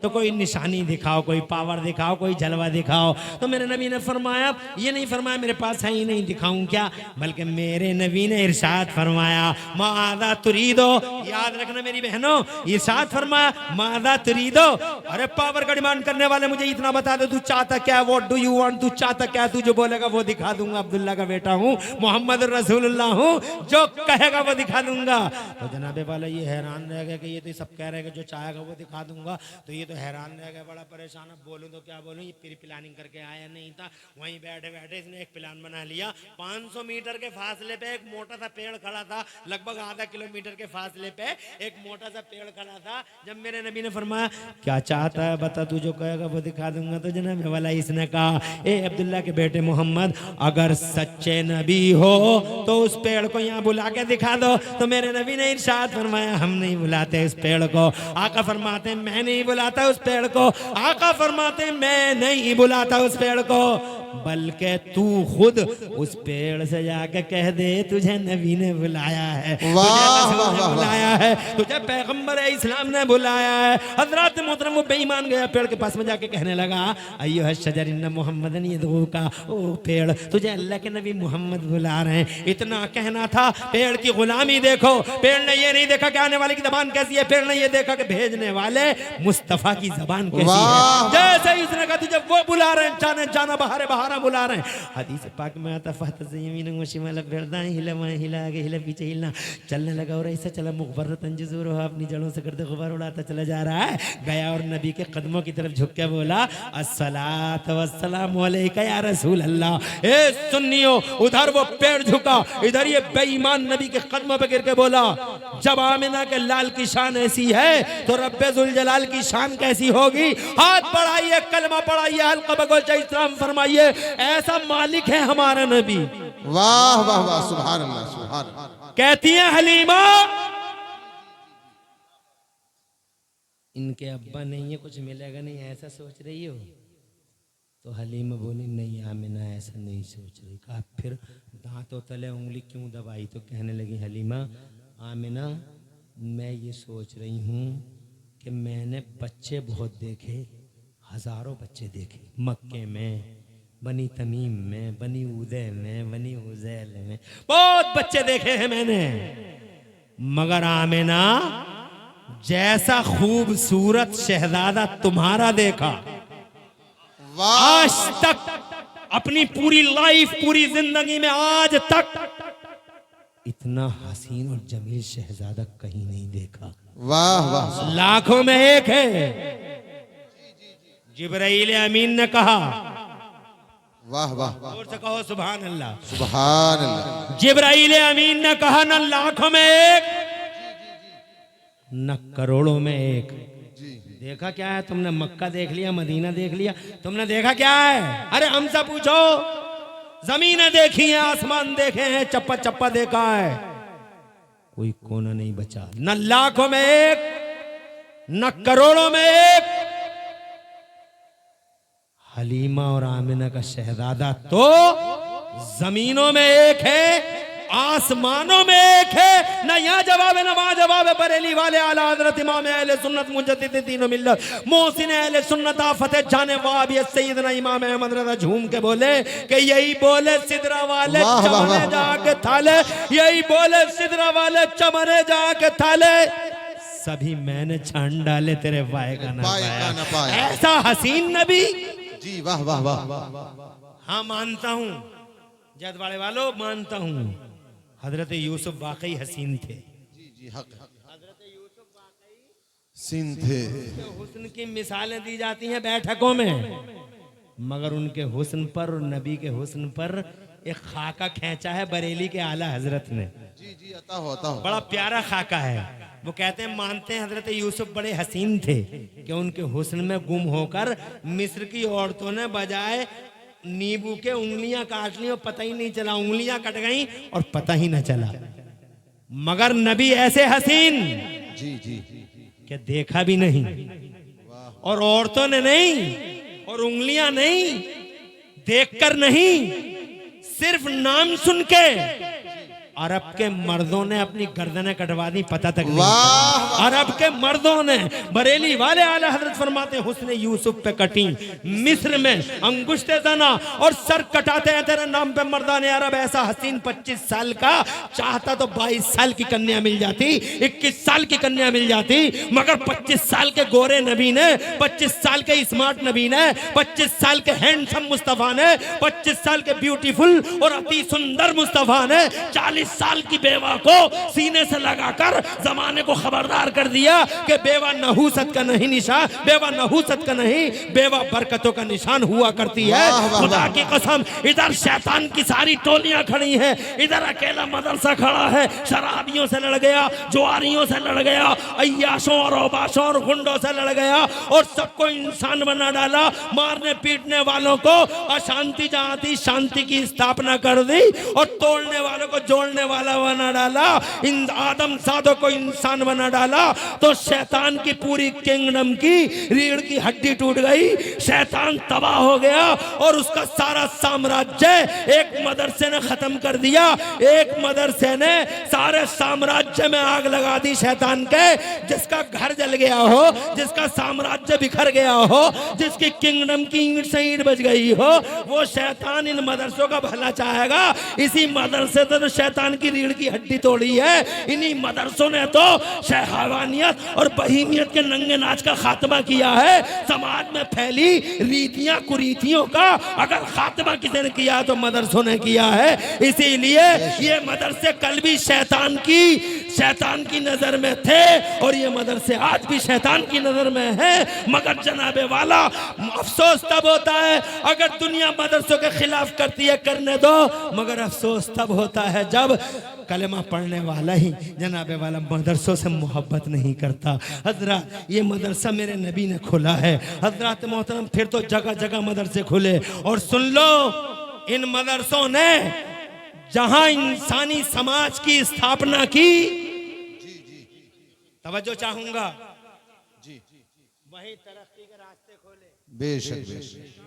तो कोई निशानी दिखाओ, कोई पावर दिखाओ, कोई जलवा दिखाओ। तो मेरे नबी ने फरमाया, ये नहीं फरमाया मेरे पास है ही नहीं दिखाऊं क्या, बल्कि मेरे नबी ने इरशाद फरमाया मादा तुरीदो। याद रखना मेरी बहनों, इरशाद फरमाया मादा तुरीदो। अरे पावर का डिमांड करने वाले मुझे इतना बता दो, तू चाहता क्या, व्हाट डू यू वांट, तू चाहता क्या, तू जो बोलेगा वो दिखा दूंगा। अब्दुल्ला का बेटा हूँ, मोहम्मद रसूलुल्लाह हूँ, जो कहेगा वो दिखा दूंगा। तो जनाबे वाला ये हैरान रह गया कि ये तो सब कह रहे हैं कि जो चाहेगा वो दिखा दूंगा। तो ये तो हैरान रह गया, बड़ा परेशान, अब बोलूं तो क्या बोलूं। ये प्री प्लानिंग करके आया नहीं था, वहीं बैठे बैठे इसने एक प्लान बना लिया। 500 मीटर के फासले पे एक मोटा सा पेड़ खड़ा था, लगभग आधा किलोमीटर के फासले पे एक मोटा सा पेड़ खड़ा था। जब मेरे नबी ने फरमाया क्या चाहता है बता, तू जो कहेगा वो दिखा दूंगा। तो जनाब वाला इसने कहा ए अब्दुल्ला के बेटे मोहम्मद, अगर सच्चे नबी हो तो उस पेड़ को यहाँ बुला के दिखा दो। तो मेरे नबी ने इरशाद फरमाया हम नहीं बुलाते इस पेड़ को। आका फरमाते मैं नहीं बुलाता उस पेड़ को। आका फरमाते मैं नहीं बुलाता उस पेड़ को, बल्कि तू खुद उस पेड़ से जाके कह दे तुझे नबी ने बुलाया है, तुझे बुलाया है, तुझे पैगंबर इस्लाम ने बुलाया है। हजरत मोहतरम वो बेईमान गया पेड़ के पास में जाके कहने लगा अय्युह शजर इन्न मुहम्मदन यदऊका, ओ पेड़ तुझे अल्लाह के नबी मोहम्मद बुला रहे हैं। इतना कहना था, पेड़ की गुलामी देखो। पेड़ ने ये नहीं देखा कि आने वाले की जबान कैसी है, पेड़ ने ये देखा कि भेजने वाले मुस्तफा की जबान कैसी है। जैसे ही उसने कहा तुझे वो बुला रहे हैं, जाने जाना बहारे बहारा बुला रहे हैं। हदीस पाक में आता फहत यमीन व शिमाल, बेरदान हिला वहां हिला, आगे हिला पीछे हिलना, चलने लगा और ऐसा चला मुगबरतन जज़ूर हो, अपनी जड़ों से गर्द गुबार उड़ाता चला जा रहा है। गया और नबी के कदमों की तरफ झुक के बोला अस्सलातु वस्सलामु अलैका या रसूल अल्लाह। ए सुन्नियों, उधर वो पेड़ झुका, इधर ये बेईमान नबी के कदमों पे गिर के बोला जब आमिना के लाल की शान ऐसी है तो रब्बे जुल जलाल की शान कैसी होगी। हाथ बढ़ाइए, कलमा पढ़ाइए, हल्का बगोचा इस्लाम फरमाइए, ऐसा मालिक है हमारा नबी। वाह वाह वाह, सुभान अल्लाह सुभान अल्लाह। कहती है हलीमा इनके अब्बा नहीं है, कुछ मिलेगा नहीं, ऐसा सोच रही हो। तो हलीमा बोली नहीं आमिना ऐसा नहीं सोच रही। कहा फिर दांतों तले उंगली क्यों दबाई। तो कहने लगी हलीमा आमिना मैं ये सोच रही हूँ कि मैंने बच्चे बहुत देखे, हजारों बच्चे देखे, मक्के में, बनी तमीम में, बनी उदय में, बनी उजैल में, बहुत बच्चे देखे हैं मैंने, मगर आमिना जैसा खूबसूरत शहजादा तुम्हारा देखा आज तक अपनी पूरी लाइफ, पूरी जिंदगी में आज तक इतना हसीन और जमील शहजादा कहीं नहीं देखा। वाह वाह, लाखों में एक है। जिब्राइल अमीन ने कहा वाह वाह, और से कहो सुभान अल्लाह, सुभान अल्लाह। जिब्राइल अमीन ने कहा न लाखों में एक न करोड़ों में एक। देखा क्या है तुमने? मक्का देख लिया, मदीना देख लिया, तुमने देखा क्या है? अरे हमसे पूछो, जमीनें देखी हैं, आसमान देखे हैं, चप्पा चप्पा देखा है, कोई कोना नहीं बचा। न लाखों में एक न करोड़ों में एक। हलीमा और आमिना का शहजादा तो जमीनों में एक है, आसमानों में एक है। ना यहाँ जवाब है ना वहां जवाब है। बरेली वाले आला हजरत इमाम अहले सुन्नत मुजद्दिद तीनों मिल्लत मोहसिन अहले सुन्नत आफत जाने वाबियत सैयदना इमाम अहमद रज़ा झूम के बोले कि यही बोले सिदरा वाले चमने जाके थाले, यही बोले सिदरा वाले चमने जाके थाले, सभी मैंने छान डाले तेरे पाए का ना पाया। ऐसा हसीन नबी जी, वाह वाह वाह। हाँ मानता हूँ जद वाले वालों, मानता हूँ हजरत यूसुफ वाकई हसीन थे। जी जी, हक हजरत यूसुफ वाकई हसीन थे। हुस्न की मिसालें दी जाती हैं बैठकों में, मगर उनके हुस्न पर और नबी के हुस्न पर एक खाका खींचा है बरेली के आला हजरत ने। जी जी, अता होता हो, बड़ा प्यारा खाका है। वो कहते हैं मानते हैं हजरत यूसुफ बड़े हसीन थे कि उनके हुस्न में गुम होकर मिस्र की औरतों ने बजाय नींबू के उंगलियां काट ली और पता ही नहीं चला, उंगलियां कट गईं और पता ही न चला। मगर नबी ऐसे हसीन जी जी, कि देखा भी नहीं, और औरतों ने नहीं, और उंगलियां नहीं, देखकर नहीं, सिर्फ नाम सुन के अरब के मर्दों ने अपनी गर्दनें कटवा दी, पता तक नहीं। वाह अरब के मर्दों ने, बरेली वाले आला हजरत फरमाते हैं, हुस्न यूसुफ पे कटी मिस्र में अंगुश्ते जना और सर कटाते हैं तेरे नाम पे मर्दाने अरब। ऐसा हसीन 25 साल का चाहता तो 22 साल की कन्या मिल जाती, 21 साल की कन्या मिल जाती, मगर 25 साल के गोरे नबी ने, 25 साल के स्मार्ट नबी ने, 25 साल के हैंडसम मुस्तफा ने, 25 साल के ब्यूटीफुल और अति सुंदर मुस्तफा ने 40 साल की बेवा को सीने से लगाकर जमाने को खबरदार कर दिया कि बेवा नहूसत का नहीं निशान, बेवा नहूसत का नहीं, बेवा बरकतों का निशान हुआ करती है। खुदा की कसम, इधर शैतान की सारी टोलियां खड़ी हैं, इधर अकेला मदरसा खड़ा है, शराबियों से लड़ गया, जुआरियों से लड़ गया, अय्याशों और औबाशों और गुंडों से लड़ गया और सबको इंसान बना डाला। मारने पीटने वालों को अशांति जहां थी शांति की स्थापना कर दी और तोड़ने वालों को जोड़ने वाला बना डाला, इन आदम सादों को इंसान बना डाला। तो शैतान की पूरी किंगडम की रीढ़ की हड्डी टूट गई, शैतान तबाह हो गया और उसका सारा साम्राज्य एक मदरसे ने खत्म कर दिया। एक मदरसे ने सारे साम्राज्य में आग लगा दी शैतान के। जिसका घर जल गया हो, जिसका साम्राज्य बिखर गया हो, जिसकी किंगडम की ईंट से ईंट बज गई हो, वो शैतान इन मदरसों का भला चाहेगा। इसी मदरसे से तो शैतान की रीढ़ की हड्डी तोड़ी है। इन्हीं मदरसों ने तो शहवानियत और बहीमियत के नंगे नाच का खात्मा किया है। समाज में फैली रीतियां कुरीतियों का अगर खात्मा किसी ने किया तो मदरसों ने किया है। इसीलिए ये मदरसे कल भी शैतान की नजर में थे और ये मदरसे आज भी शैतान की नजर में है। मगर जनाबे वाला, अफसोस तब होता है अगर दुनिया मदरसों के खिलाफ करती है, करने दो, मगर अफसोस तब होता है जब कलमा पढ़ने वाला ही जनाबे वाला मदरसों से मोहब्बत नहीं करता। हजरत ये मदरसा मेरे नबी ने खोला है। हजरत मोहतरम, फिर तो जगह जगह मदरसे खुले। और सुन लो, इन मदरसों ने जहां इंसानी समाज की स्थापना की, तवज्जो चाहूंगा, जी वहीं तरक्की के रास्ते खोले। बेशक बेशक